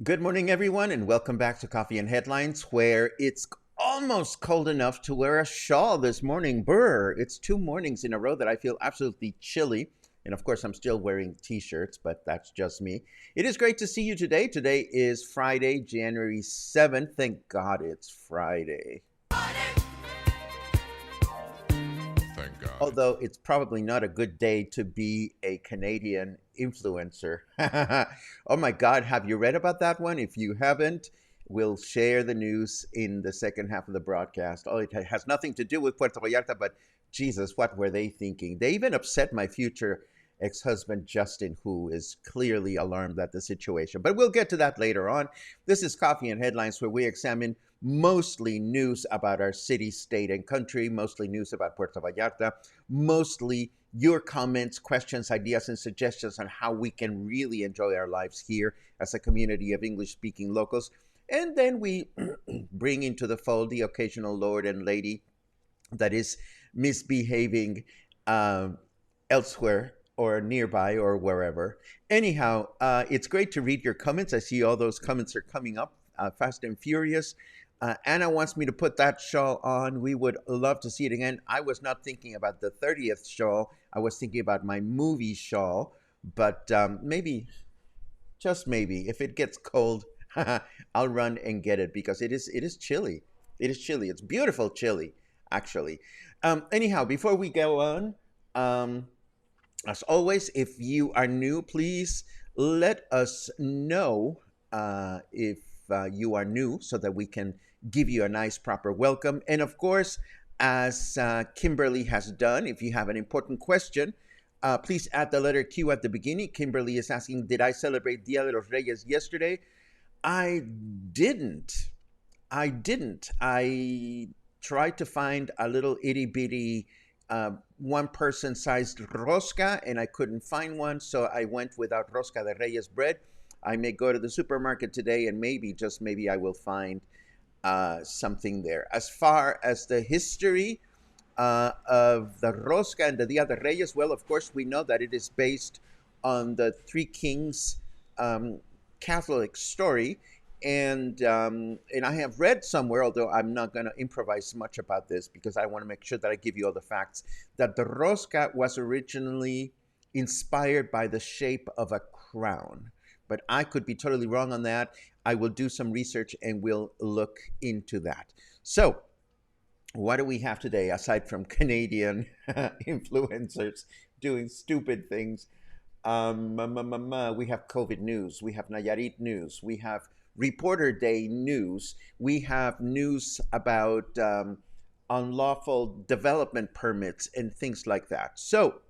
Good morning, everyone, and welcome back to Coffee and Headlines, where it's almost cold enough to wear a shawl this morning. Brr, it's 2 mornings in a row that I feel absolutely chilly. And of course, I'm still wearing t-shirts, but that's just me. It is great to see you today. Today is Friday, January 7th. Thank God it's Friday. Thank God. Although it's probably not a good day to be a Canadian influencer. Oh my God, have you read about that one? If you haven't, we'll share the news in the second half of the broadcast. Oh, it has nothing to do with Puerto Vallarta, but Jesus, what were they thinking? They even upset my future ex-husband, Justin, who is clearly alarmed at the situation. But we'll get to that later on. This is Coffee and Headlines, where we examine mostly news about our city, state, and country, mostly news about Puerto Vallarta, mostly your comments, questions, ideas, and suggestions on how we can really enjoy our lives here as a community of English-speaking locals. And then we bring into the fold the occasional lord and lady that is misbehaving elsewhere or nearby or wherever. Anyhow, it's great to read your comments. I see all those comments are coming up fast and furious. Anna wants me to put that shawl on. We would love to see it again. I was not thinking about the 30th shawl. I was thinking about my movie shawl. But maybe, just maybe, if it gets cold, I'll run and get it because it is chilly. It is chilly. It's beautiful chilly, actually. Anyhow, before we go on, as always, if you are new, please let us know if you are new so that we can give you a nice, proper welcome. And of course, as Kimberly has done, if you have an important question, please add the letter Q at the beginning. Kimberly is asking, did I celebrate Dia de los Reyes yesterday? I didn't. I tried to find a little itty bitty one-person sized rosca, and I couldn't find one, so I went without rosca de Reyes bread. I may go to the supermarket today, and maybe, just maybe, I will find something there. As far as the history of the rosca and the Dia de Reyes, well, of course, we know that it is based on the Three Kings Catholic story. And I have read somewhere, although I'm not going to improvise much about this because I want to make sure that I give you all the facts, that the rosca was originally inspired by the shape of a crown. But I could be totally wrong on that. I will do some research and we'll look into that. So, what do we have today aside from Canadian influencers doing stupid things? We have COVID news. We have Nayarit news. We have Reporter Day news. We have news about unlawful development permits and things like that. So,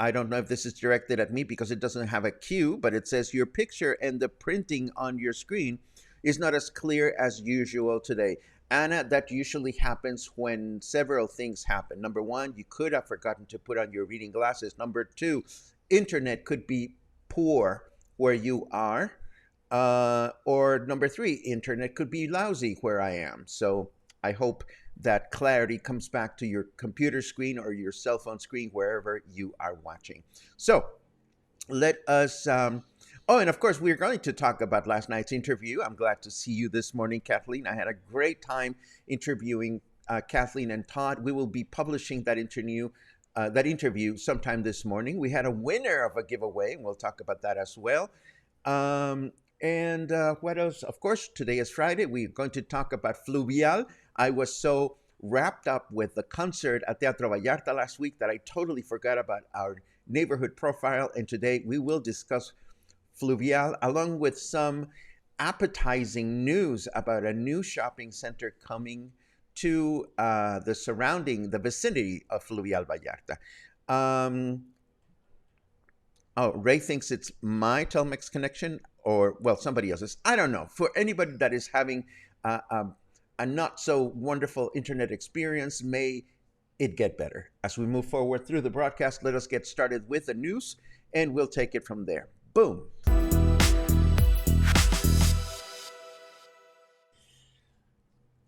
I don't know if this is directed at me because it doesn't have a Q, but it says your picture and the printing on your screen is not as clear as usual today. Anna, that usually happens when several things happen. Number one, you could have forgotten to put on your reading glasses. Number two, internet could be poor where you are. Or number three, internet could be lousy where I am. So I hope that clarity comes back to your computer screen or your cell phone screen, wherever you are watching. So let us. Oh, and of course, we're going to talk about last night's interview. I'm glad to see you this morning, Kathleen. I had a great time interviewing Kathleen and Todd. We will be publishing that interview sometime this morning. We had a winner of a giveaway, and we'll talk about that as well. Um, and what else? Of course, today is Friday. We're going to talk about Fluvial. I was so wrapped up with the concert at Teatro Vallarta last week that I totally forgot about our neighborhood profile. And today we will discuss Fluvial along with some appetizing news about a new shopping center coming to the vicinity of Fluvial Vallarta. Um, Oh, Ray thinks it's my Telmex connection or, well, somebody else's. I don't know. For anybody that is having a not so wonderful internet experience, may it get better. As we move forward through the broadcast, let us get started with the news and we'll take it from there. Boom.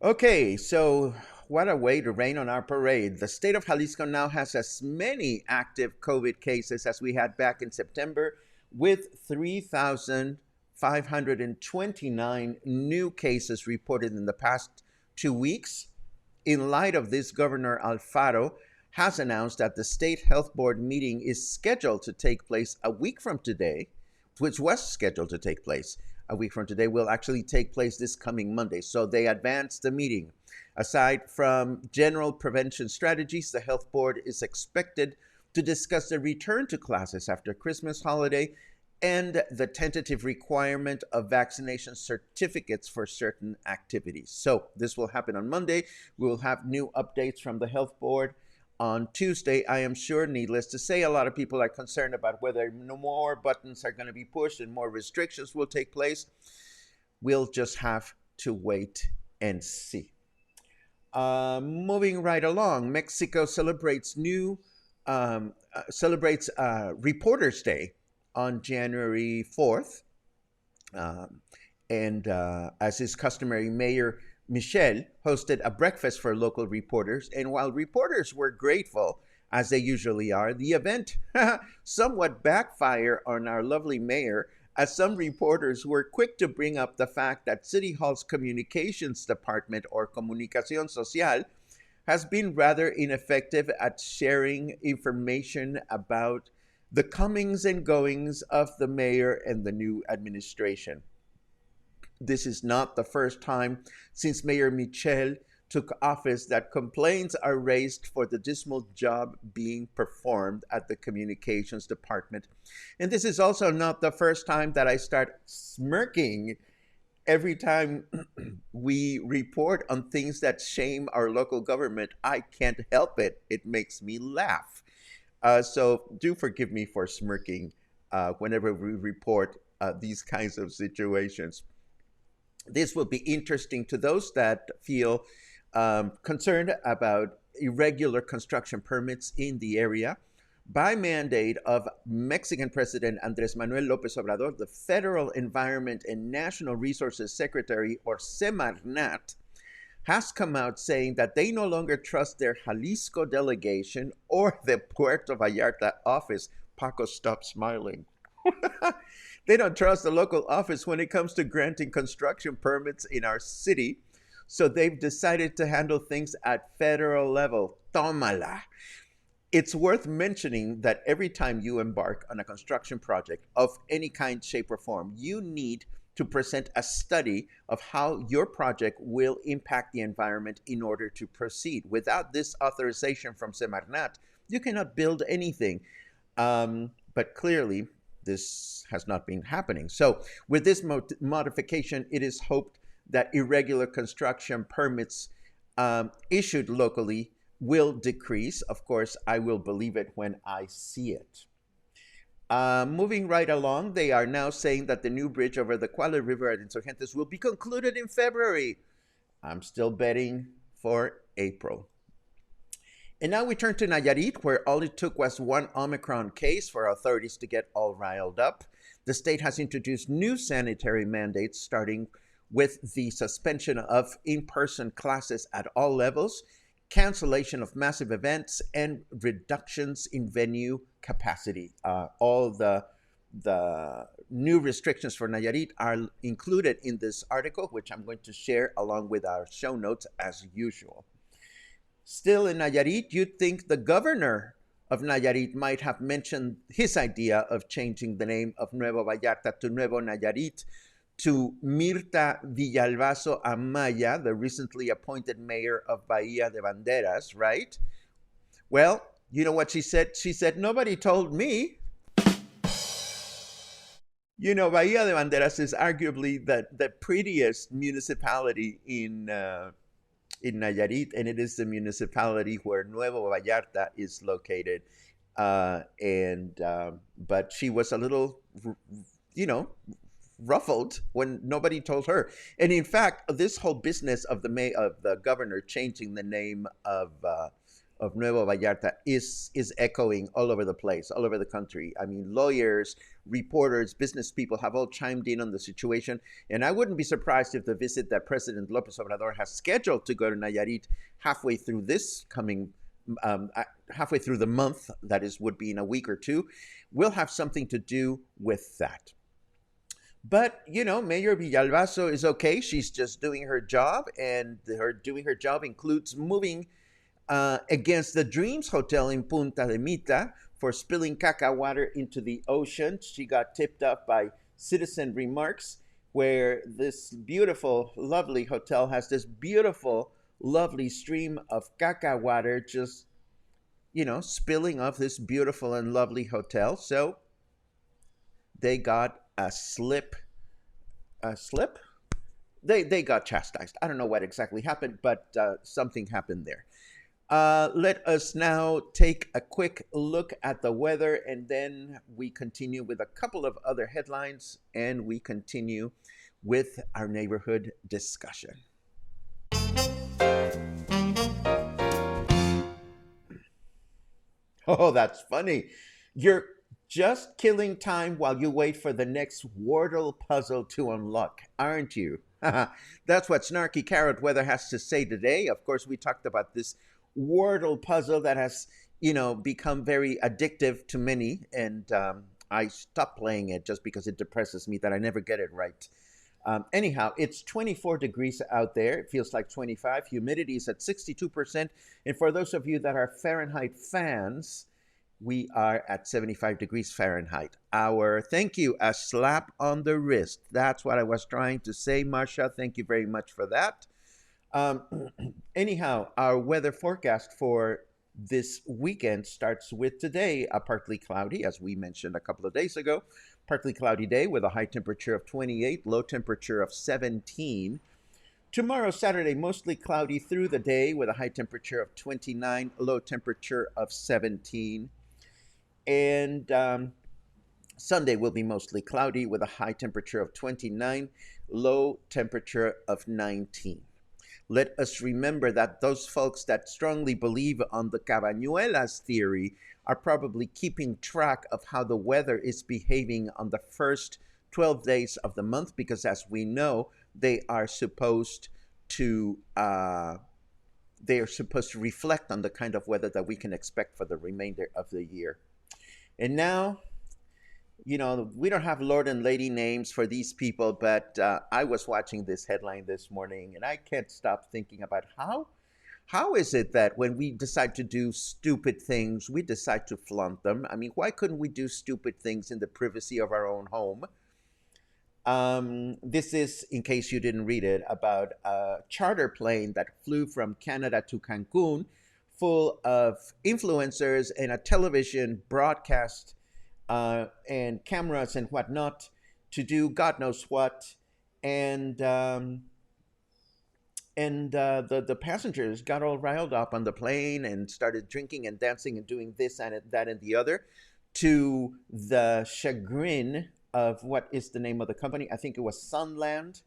Okay, so what a way to rain on our parade. The state of Jalisco now has as many active COVID cases as we had back in September, with 3,529 new cases reported in the past 2 weeks. In light of this, Governor Alfaro has announced that the State Health Board meeting is scheduled to take place a week from today, which was scheduled to take place a week from today, will actually take place this coming Monday. So they advanced the meeting. Aside from general prevention strategies, the Health Board is expected to discuss the return to classes after Christmas holiday and the tentative requirement of vaccination certificates for certain activities. So this will happen on Monday. We will have new updates from the Health Board on Tuesday. I am sure, needless to say, a lot of people are concerned about whether no more buttons are going to be pushed and more restrictions will take place. We'll just have to wait and see. Moving right along, Mexico celebrates Reporters Day on January 4th. And as is customary, Mayor Michelle hosted a breakfast for local reporters. And while reporters were grateful, as they usually are, the event somewhat backfired on our lovely mayor, as some reporters were quick to bring up the fact that City Hall's communications department, or Comunicación Social, has been rather ineffective at sharing information about the comings and goings of the mayor and the new administration. This is not the first time since Mayor Michel took office that complaints are raised for the dismal job being performed at the communications department. And this is also not the first time that I start smirking every time we report on things that shame our local government. I can't help it. It makes me laugh. So do forgive me for smirking whenever we report these kinds of situations. This will be interesting to those that feel concerned about irregular construction permits in the area. By mandate of Mexican President Andrés Manuel López Obrador, the Federal Environment and National Resources Secretary, or Semarnat, has come out saying that they no longer trust their Jalisco delegation or the Puerto Vallarta office. Paco, stop smiling. They don't trust the local office when it comes to granting construction permits in our city. So they've decided to handle things at federal level. Tómala. It's worth mentioning that every time you embark on a construction project of any kind, shape, or form, you need to present a study of how your project will impact the environment in order to proceed. Without this authorization from Semarnat, you cannot build anything. But clearly, this has not been happening. So with this modification, it is hoped that irregular construction permits issued locally will decrease. Of course, I will believe it when I see it. Moving right along, they are now saying that the new bridge over the Cuale River at Insurgentes will be concluded in February. I'm still betting for April. And now we turn to Nayarit, where all it took was one Omicron case for authorities to get all riled up. The state has introduced new sanitary mandates, starting with the suspension of in person classes at all levels, cancellation of massive events, and reductions in venue capacity. All the new restrictions for Nayarit are included in this article, which I'm going to share along with our show notes as usual. Still in Nayarit, you'd think the governor of Nayarit might have mentioned his idea of changing the name of Nuevo Vallarta to Nuevo Nayarit to Mirta Villalbazo Amaya, the recently appointed mayor of Bahia de Banderas, right? Well, you know what she said? She said, nobody told me. You know, Bahia de Banderas is arguably the prettiest municipality in Nayarit, and it is the municipality where Nuevo Vallarta is located. But she was a little, you know, ruffled when nobody told her. And in fact, this whole business of the governor changing the name of Nuevo Vallarta is echoing all over the place, all over the country. I mean, lawyers, reporters, business people have all chimed in on the situation. And I wouldn't be surprised if the visit that President Lopez Obrador has scheduled to go to Nayarit halfway through this coming, halfway through the month, that is, would be in a week or two, will have something to do with that. But, you know, Mayor Villalbazo is okay. She's just doing her job, and her doing her job includes moving against the Dreams Hotel in Punta de Mita for spilling caca water into the ocean. She got tipped off by citizen remarks, where this beautiful, lovely hotel has this beautiful, lovely stream of caca water just, you know, spilling off this beautiful and lovely hotel. So they got a slip. They got chastised. I don't know what exactly happened, but something happened there. Let us now take a quick look at the weather, and then we continue with a couple of other headlines, and we continue with our neighborhood discussion. Oh, that's funny. You're just killing time while you wait for the next Wordle puzzle to unlock, aren't you? That's what Snarky Carrot Weather has to say today. Of course, we talked about this Wordle puzzle that has, you know, become very addictive to many, and I stopped playing it just because it depresses me that I never get it right. Anyhow, it's 24 degrees out there. It feels like 25. Humidity is at 62%. And for those of you that are Fahrenheit fans, we are at 75 degrees Fahrenheit. Thank you, a slap on the wrist. That's what I was trying to say, Marsha. Thank you very much for that. Anyhow, our weather forecast for this weekend starts with today, a partly cloudy, as we mentioned a couple of days ago. Partly cloudy day with a high temperature of 28, low temperature of 17. Tomorrow, Saturday, mostly cloudy through the day with a high temperature of 29, low temperature of 17. And Sunday will be mostly cloudy with a high temperature of 29, low temperature of 19. Let us remember that those folks that strongly believe on the Cabañuelas theory are probably keeping track of how the weather is behaving on the first 12 days of the month, because as we know, they are supposed to reflect on the kind of weather that we can expect for the remainder of the year. And now, you know, we don't have Lord and Lady names for these people, but I was watching this headline this morning, and I can't stop thinking about how is it that when we decide to do stupid things, we decide to flaunt them? I mean, why couldn't we do stupid things in the privacy of our own home? This is, in case you didn't read it, about a charter plane that flew from Canada to Cancun, full of influencers and a television broadcast and cameras and whatnot to do God knows what. And the passengers got all riled up on the plane and started drinking and dancing and doing this and that and the other, to the chagrin of what is the name of the company? I think it was Sunland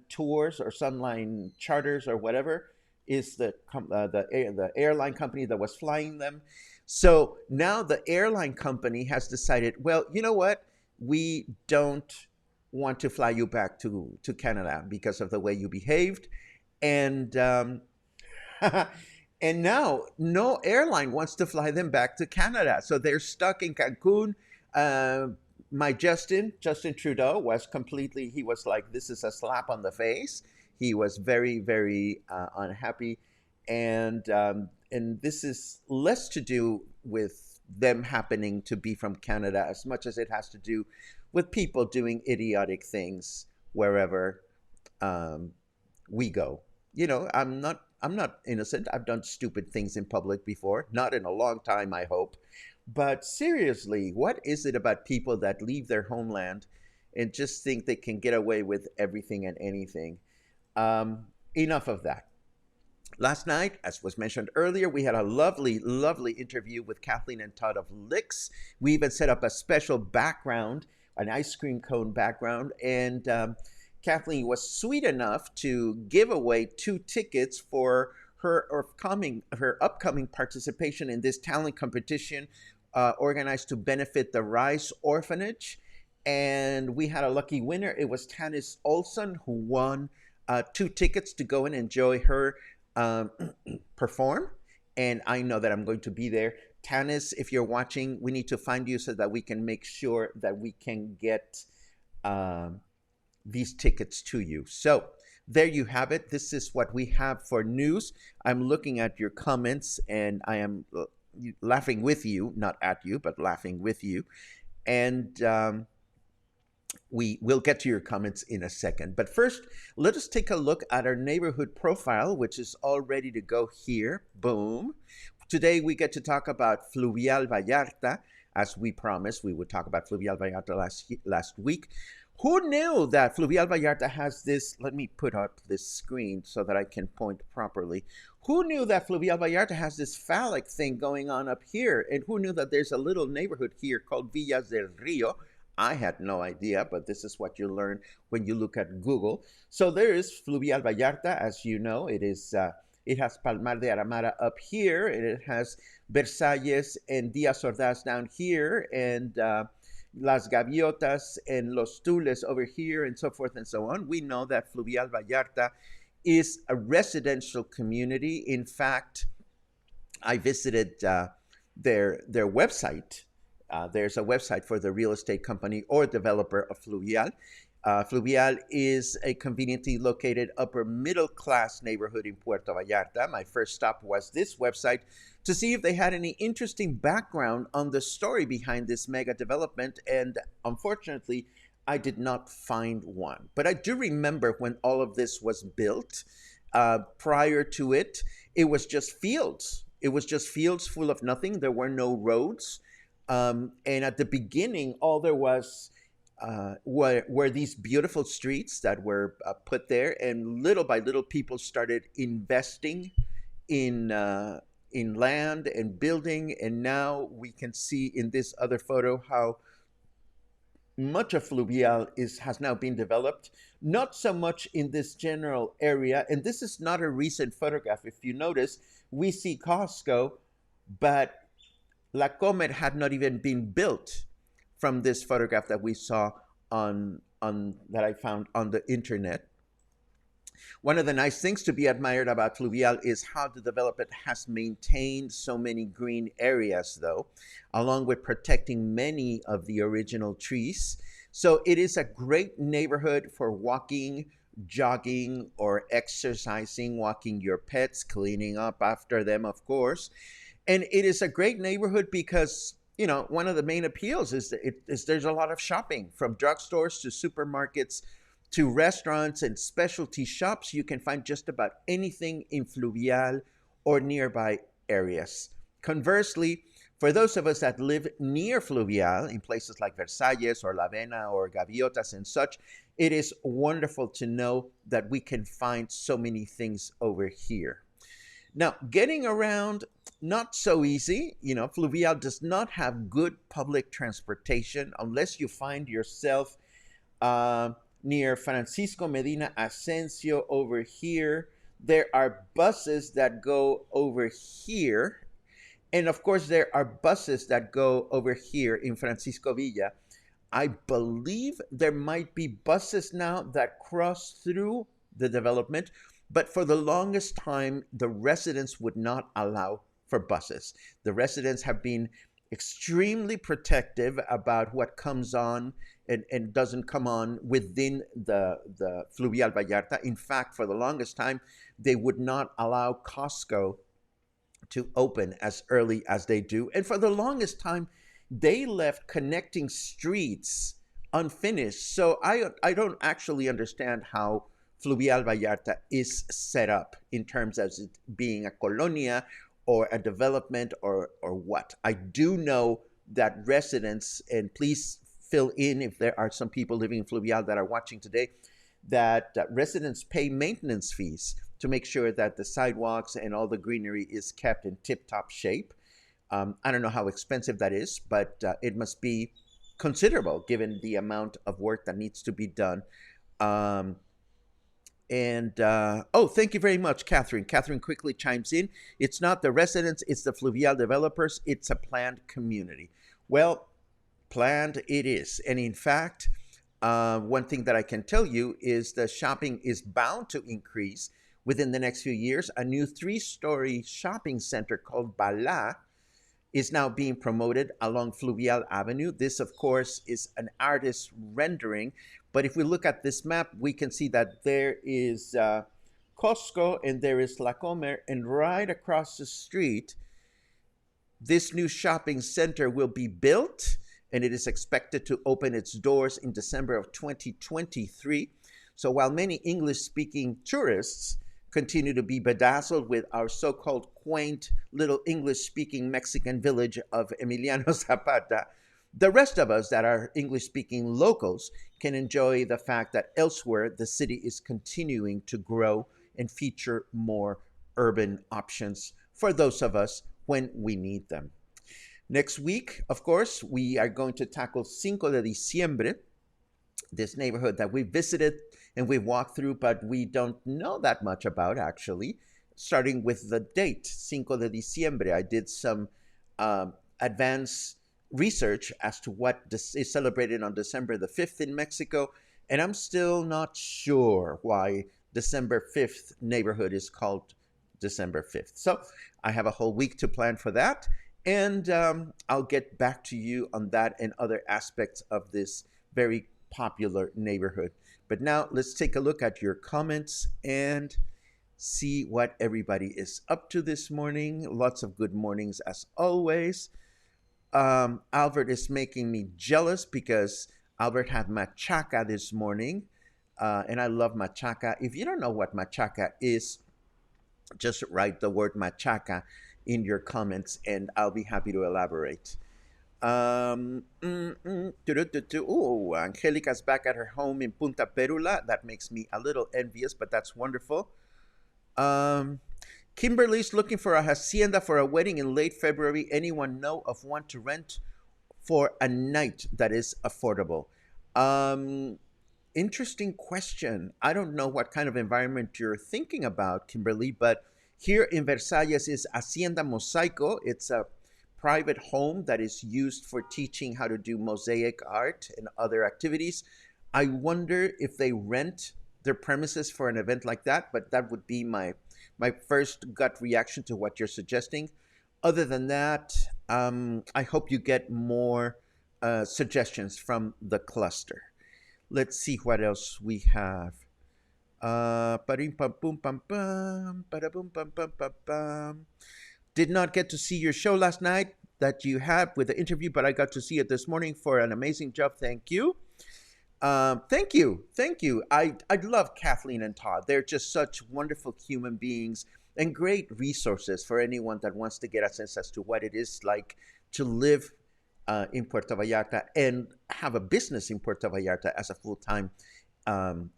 Tours or Sunline Charters or whatever is the airline company that was flying them. So now the airline company has decided, well, you know what? we don't want to fly you back to Canada because of the way you behaved. And and now no airline wants to fly them back to Canada. So they're stuck in Cancun. Uh, my Justin Trudeau was completely, he was like, this is a slap on the face. He was very, very unhappy. And this is less to do with them happening to be from Canada as much as it has to do with people doing idiotic things wherever um, we go. I'm not innocent. I've done stupid things in public before, not in a long time, I hope. But seriously, what is it about people that leave their homeland and just think they can get away with everything and anything? Enough of that. Last night, as was mentioned earlier, we had a lovely, lovely interview with Kathleen and Todd of Licks. We even set up a special background, an ice cream cone background, and Kathleen was sweet enough to give away 2 tickets for her upcoming participation in this talent competition organized to benefit the Rice Orphanage. And we had a lucky winner. It was Tanis Olson who won 2 tickets to go and enjoy her um, perform. And I know that I'm going to be there. Tanis, if you're watching, we need to find you so that we can make sure that we can get um, these tickets to you. So there you have it. This is what we have for news. I'm looking at your comments and I am laughing with you, not at you, but laughing with you. And we will get to your comments in a second. But first, let us take a look at our neighborhood profile, which is all ready to go here. Boom. Today, we get to talk about Fluvial Vallarta. As we promised, we would talk about Fluvial Vallarta last week. Who knew that Fluvial Vallarta has this? Let me put up this screen so that I can point properly. Who knew that Fluvial Vallarta has this phallic thing going on up here? And who knew that there's a little neighborhood here called Villas del Rio? I had no idea, but this is what you learn when you look at Google. So there is Fluvial Vallarta, as you know. It has Palmar de Aramara up here, and it has Versalles and Díaz Ordaz down here, and Las Gaviotas and Los Tules over here, and so forth and so on. We know that Fluvial Vallarta is a residential community. In fact, I visited their website. There's a website for the real estate company or developer of Fluvial. Fluvial is a conveniently located upper middle class neighborhood in Puerto Vallarta. My first stop was this website to see if they had any interesting background on the story behind this mega development, and unfortunately, I did not find one. But I do remember when all of this was built. Prior to it, it was just fields. It was just fields full of nothing. There were no roads. And at the beginning, all there was were these beautiful streets that were put there, and little by little, people started investing in land and building. And now we can see in this other photo how much of Fluvial has now been developed. Not so much in this general area, and this is not a recent photograph. If you notice, we see Costco, but La Comer had not even been built from this photograph that we saw on that I found on the internet. One of the nice things to be admired about Fluvial is how the development has maintained so many green areas, though, along with protecting many of the original trees. So it is a great neighborhood for walking, jogging, or exercising, walking your pets, cleaning up after them, of course. And it is a great neighborhood because, one of the main appeals is that there's a lot of shopping, from drugstores to supermarkets to restaurants and specialty shops. You can find just about anything in Fluvial or nearby areas. Conversely, for those of us that live near Fluvial, in places like Versalles or La Vena or Gaviotas and such, it is wonderful to know that we can find so many things over here. Now, getting around, not so easy. Fluvial does not have good public transportation unless you find yourself near Francisco Medina Asensio over here. There are buses that go over here. And of course, there are buses that go over here in Francisco Villa. I believe there might be buses now that cross through the development, but for the longest time, the residents would not allow for buses. The residents have been extremely protective about what comes on and doesn't come on within the Fluvial Vallarta. In fact, for the longest time, they would not allow Costco to open as early as they do. And for the longest time, they left connecting streets unfinished. So I don't actually understand how Fluvial Vallarta is set up in terms of it being a colonia or a development or what. I do know that residents, and please fill in if there are some people living in Fluvial that are watching today, that residents pay maintenance fees to make sure that the sidewalks and all the greenery is kept in tip-top shape. I don't know how expensive that is, but it must be considerable given the amount of work that needs to be done. Um, oh, thank you very much, Catherine. Catherine quickly chimes in. It's not the residents, it's the Fluvial developers. It's a planned community. Well, planned it is. And in fact, one thing that I can tell you is the shopping is bound to increase within the next few years. A new 3-story shopping center called Bala is now being promoted along Fluvial Avenue. This, of course, is an artist's rendering. But if we look at this map, we can see that there is Costco and there is La Comer. And right across the street, this new shopping center will be built, and it is expected to open its doors in December of 2023. So while many English-speaking tourists continue to be bedazzled with our so-called quaint little English-speaking Mexican village of Emiliano Zapata, the rest of us that are English-speaking locals can enjoy the fact that elsewhere the city is continuing to grow and feature more urban options for those of us when we need them. Next week, of course, we are going to tackle Cinco de Diciembre, this neighborhood that we visited and we walked through, but we don't know that much about actually, starting with the date, Cinco de Diciembre. I did some advanced research as to what is celebrated on December the 5th in Mexico, and I'm still not sure why December 5th neighborhood is called December 5th. So I have a whole week to plan for that, and I'll get back to you on that and other aspects of this very popular neighborhood. But now let's take a look at your comments and see what everybody is up to this morning. Lots of good mornings as always. Albert is making me jealous because Albert had machaca this morning, and I love machaca. If you don't know what machaca is, just write the word machaca in your comments and I'll be happy to elaborate. Oh, Angelica's back at her home in Punta Perula. That makes me a little envious, but that's wonderful. Kimberly's looking for a hacienda for a wedding in late February. Anyone know of one to rent for a night that is affordable? Interesting question. I don't know what kind of environment you're thinking about, Kimberly, but here in Versalles is Hacienda Mosaico. It's a private home that is used for teaching how to do mosaic art and other activities. I wonder if they rent their premises for an event like that, but that would be my first gut reaction to what you're suggesting. Other than that, I hope you get more suggestions from the cluster. Let's see what else we have. Did not get to see your show last night that you had with the interview, but I got to see it this morning for an amazing job. Thank you. Thank you. I love Kathleen and Todd. They're just such wonderful human beings and great resources for anyone that wants to get a sense as to what it is like to live in Puerto Vallarta and have a business in Puerto Vallarta as a full-time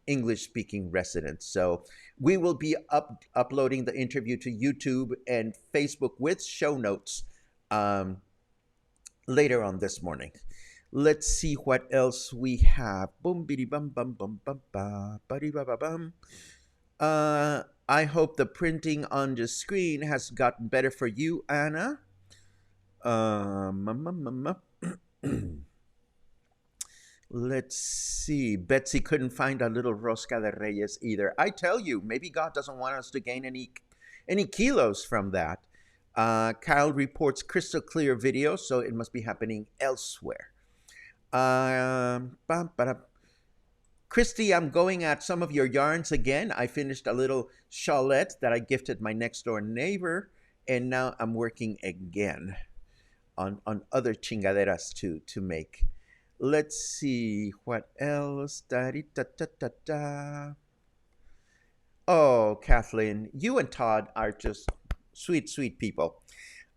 English-speaking resident. So we will be uploading the interview to YouTube and Facebook with show notes later on this morning. Let's see what else we have. Boom, biddy, bum, bum, bum, bum, ba, buddy, ba, ba, bum. I hope the printing on the screen has gotten better for you, Anna. Let's see. Betsy couldn't find a little rosca de reyes either. I tell you, maybe God doesn't want us to gain any kilos from that. Kyle reports crystal clear video, so it must be happening elsewhere. Bum, ba-da. Christy, I'm going at some of your yarns again. I finished a little shawlette that I gifted my next door neighbor, and now I'm working again on other chingaderas to make. Let's see what else. Da-di-da-da-da-da. Oh, Kathleen, you and Todd are just sweet, sweet people.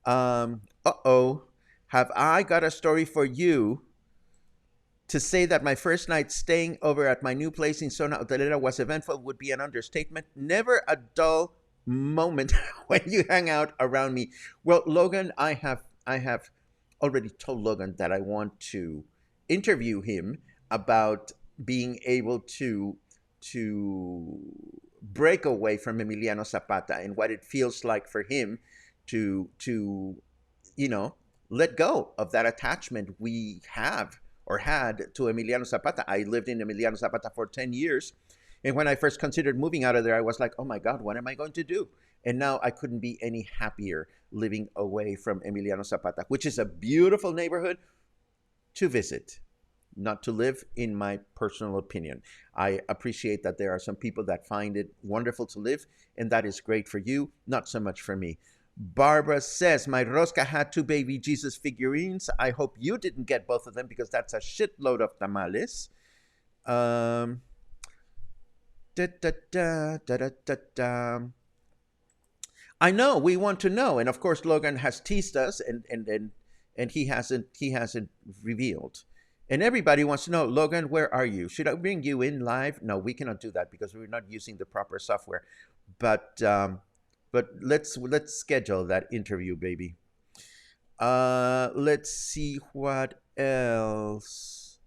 Uh-oh. Have I got a story for you? To say that my first night staying over at my new place in Zona Hotelera was eventful would be an understatement. Never a dull moment when you hang out around me. Well, Logan, I have already told Logan that I want to interview him about being able to break away from Emiliano Zapata and what it feels like for him to you know let go of that attachment we have or had to Emiliano Zapata. I lived in Emiliano Zapata for 10 years. And when I first considered moving out of there, I was like, oh my God, what am I going to do? And now I couldn't be any happier living away from Emiliano Zapata, which is a beautiful neighborhood to visit, not to live, in my personal opinion. I appreciate that there are some people that find it wonderful to live, and that is great for you, not so much for me. Barbara says, my Rosca had two baby Jesus figurines. I hope you didn't get both of them because that's a shitload of tamales. Da, da, da, da, da, da, da. I know, we want to know. And of course, Logan has teased us and he hasn't revealed. And everybody wants to know, Logan, where are you? Should I bring you in live? No, we cannot do that because we're not using the proper software. But let's schedule that interview, baby. Let's see what else.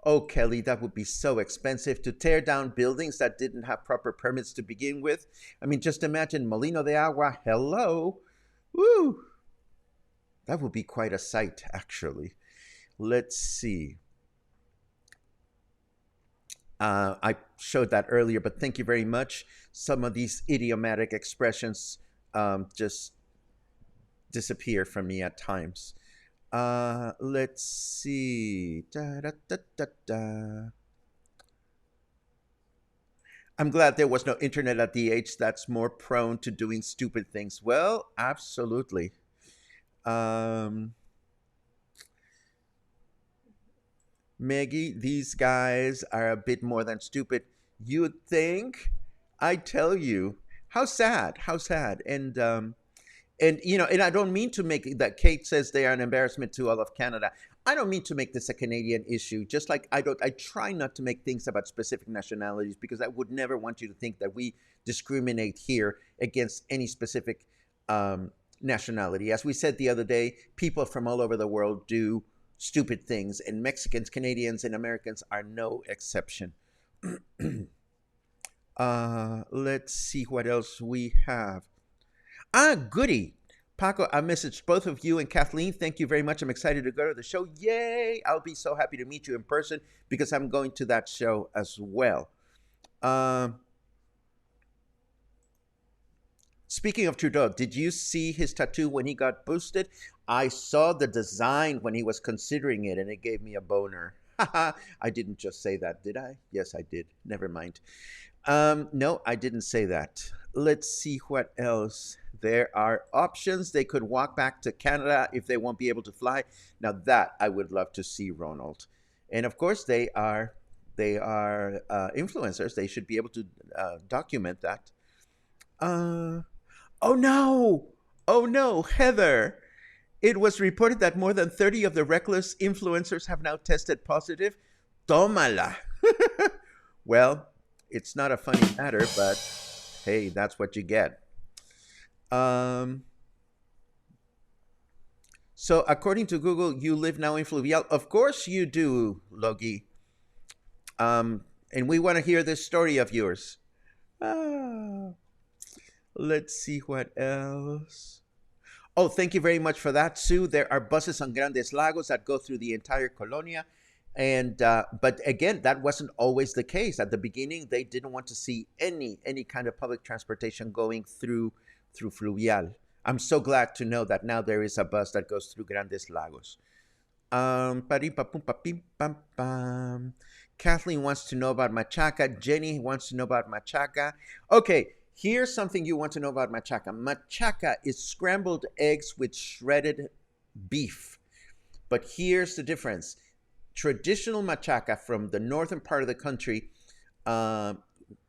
Oh, Kelly, that would be so expensive to tear down buildings that didn't have proper permits to begin with. I mean, just imagine Molino de Agua. Hello. Woo. That would be quite a sight, actually. Let's see. I showed that earlier, but thank you very much. Some of these idiomatic expressions just disappear from me at times. Let's see. Da, da, da, da, da. I'm glad there was no internet at the age that's more prone to doing stupid things. Well, absolutely. Maggie, these guys are a bit more than stupid. You'd think. I tell you. How sad. How sad. And and I don't mean to make that. Kate says they are an embarrassment to all of Canada. I don't mean to make this a Canadian issue. Just like I try not to make things about specific nationalities because I would never want you to think that we discriminate here against any specific nationality. As we said the other day, people from all over the world do stupid things, and Mexicans, Canadians, and Americans are no exception. Let's see what else we have. Goody. Paco, I messaged both of you and Kathleen. Thank you very much. I'm excited to go to the show. Yay! I'll be so happy to meet you in person because I'm going to that show as well. Speaking of Trudeau, did you see his tattoo when he got boosted? I saw the design when he was considering it, and it gave me a boner. I didn't just say that, did I? Yes, I did. Never mind. No, I didn't say that. Let's see what else. There are options. They could walk back to Canada if they won't be able to fly. Now that I would love to see, Ronald. And of course, they are influencers. They should be able to document that. Oh no! Oh no, Heather! It was reported that more than 30 of the reckless influencers have now tested positive. Tómala! Well, it's not a funny matter, but hey, that's what you get. So according to Google, you live now in Fluvial. Of course you do, Logie. And we want to hear this story of yours. Let's see what else. Oh, thank you very much for that, Sue. There are buses on Grandes Lagos that go through the entire colonia. And but again, that wasn't always the case. At the beginning, they didn't want to see any kind of public transportation going through Fluvial. I'm so glad to know that now there is a bus that goes through Grandes Lagos. Pam, pam. Kathleen wants to know about machaca. Jenny wants to know about machaca. Okay, here's something you want to know about machaca. Machaca is scrambled eggs with shredded beef. But here's the difference. Traditional machaca from the northern part of the country, uh,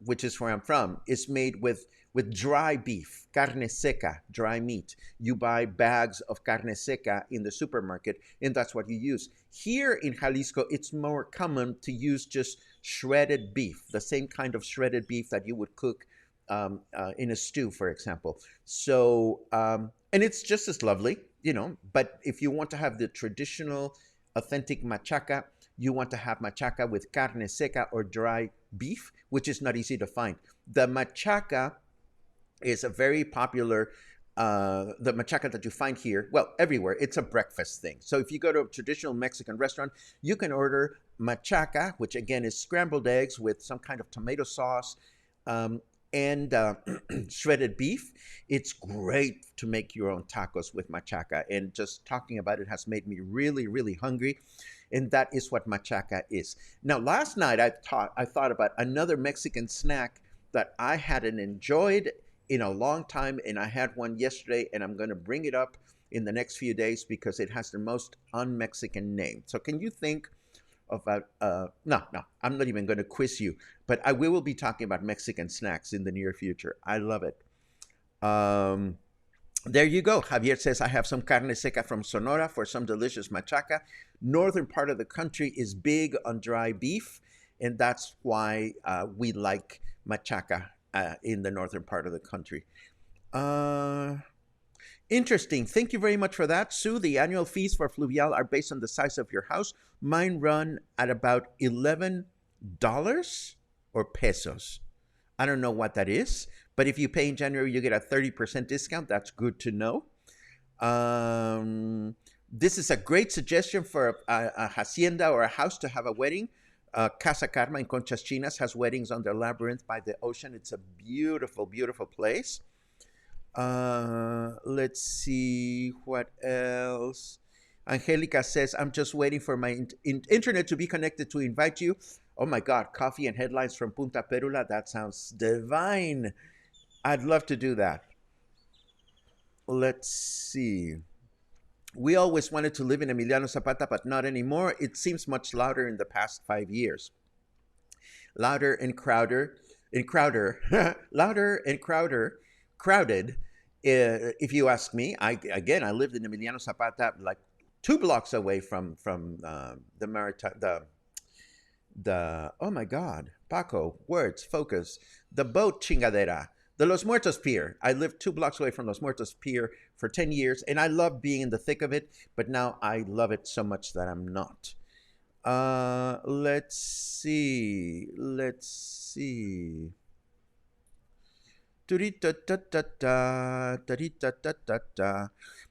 which is where I'm from, is made with dry beef, carne seca, dry meat. You buy bags of carne seca in the supermarket, and that's what you use. Here in Jalisco, it's more common to use just shredded beef, the same kind of shredded beef that you would cook in a stew, for example. So, and it's just as lovely, you know, but if you want to have the traditional, authentic machaca, you want to have machaca with carne seca or dry beef, which is not easy to find. The machaca is a very popular the machaca that you find here, well, everywhere. It's a breakfast thing. So if you go to a traditional Mexican restaurant, you can order machaca, which again is scrambled eggs with some kind of tomato sauce, and shredded beef. It's great to make your own tacos with machaca, and just talking about it has made me really hungry. And that is what machaca is. Now, last night I thought about another Mexican snack that I hadn't enjoyed in a long time, and I had one yesterday, and I'm going to bring it up in the next few days because it has the most un-Mexican name. So can you think of no, I'm not even going to quiz you, but we will be talking about Mexican snacks in the near future. I love it. There you go. Javier says, I have some carne seca from Sonora for some delicious machaca. Northern part of the country is big on dry beef, and that's why we like machaca in the northern part of the country. Interesting. Thank you very much for that, Sue. The annual fees for Fluvial are based on the size of your house. Mine run at about $11 or pesos. I don't know what that is, but if you pay in January, you get a 30% discount. That's good to know. This is a great suggestion for a hacienda or a house to have a wedding. Casa Karma in Conchas Chinas has weddings on the labyrinth by the ocean. It's a beautiful place. Let's see what else. Angelica says, I'm just waiting for my internet to be connected to invite you. Oh my God, coffee and headlines from Punta Perula. That sounds divine. I'd love to do that. Let's see. We always wanted to live in Emiliano Zapata, but not anymore. It seems much louder in the past 5 years. Louder and crowded. Louder and crowded. If you ask me, I lived in Emiliano Zapata, like 2 blocks away from the maritime, the oh my God, Paco, words, focus, the boat chingadera, the Los Muertos Pier. I lived 2 blocks away from Los Muertos Pier for 10 years, and I love being in the thick of it, but now I love it so much that I'm not. Let's see.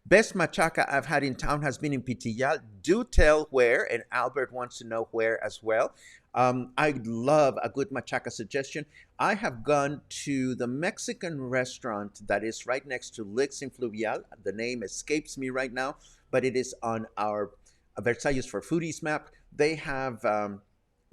Best machaca I've had in town has been in Pitillal. Do tell where, and Albert wants to know where as well. I love a good machaca suggestion. I have gone to the Mexican restaurant that is right next to Licks in Fluvial. The name escapes me right now, but it is on our Versalles for Foodies map. They have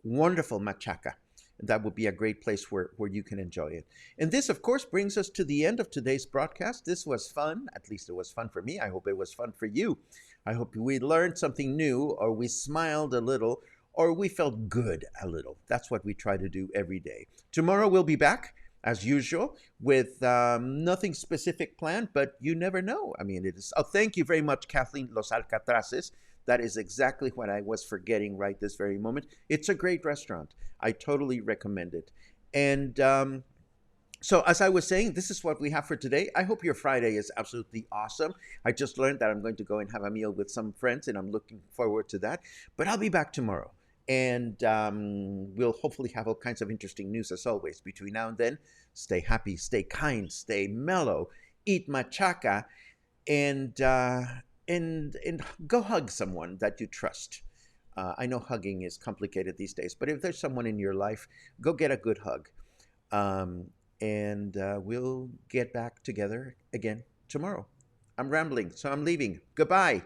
wonderful machaca. That would be a great place where you can enjoy it. And this, of course, brings us to the end of today's broadcast. This was fun. At least it was fun for me. I hope it was fun for you. I hope we learned something new, or we smiled a little, or we felt good a little. That's what we try to do every day. Tomorrow we'll be back, as usual, with nothing specific planned, but you never know. I mean, it is. Oh, thank you very much, Kathleen Los Alcatraces. That is exactly what I was forgetting right this very moment. It's a great restaurant. I totally recommend it. And so as I was saying, this is what we have for today. I hope your Friday is absolutely awesome. I just learned that I'm going to go and have a meal with some friends, and I'm looking forward to that. But I'll be back tomorrow. And we'll hopefully have all kinds of interesting news as always. Between now and then, stay happy, stay kind, stay mellow, eat machaca, and uh, and go hug someone that you trust. I know hugging is complicated these days, but if there's someone in your life, go get a good hug. Um, and we'll get back together again tomorrow. I'm rambling, so I'm leaving. Goodbye.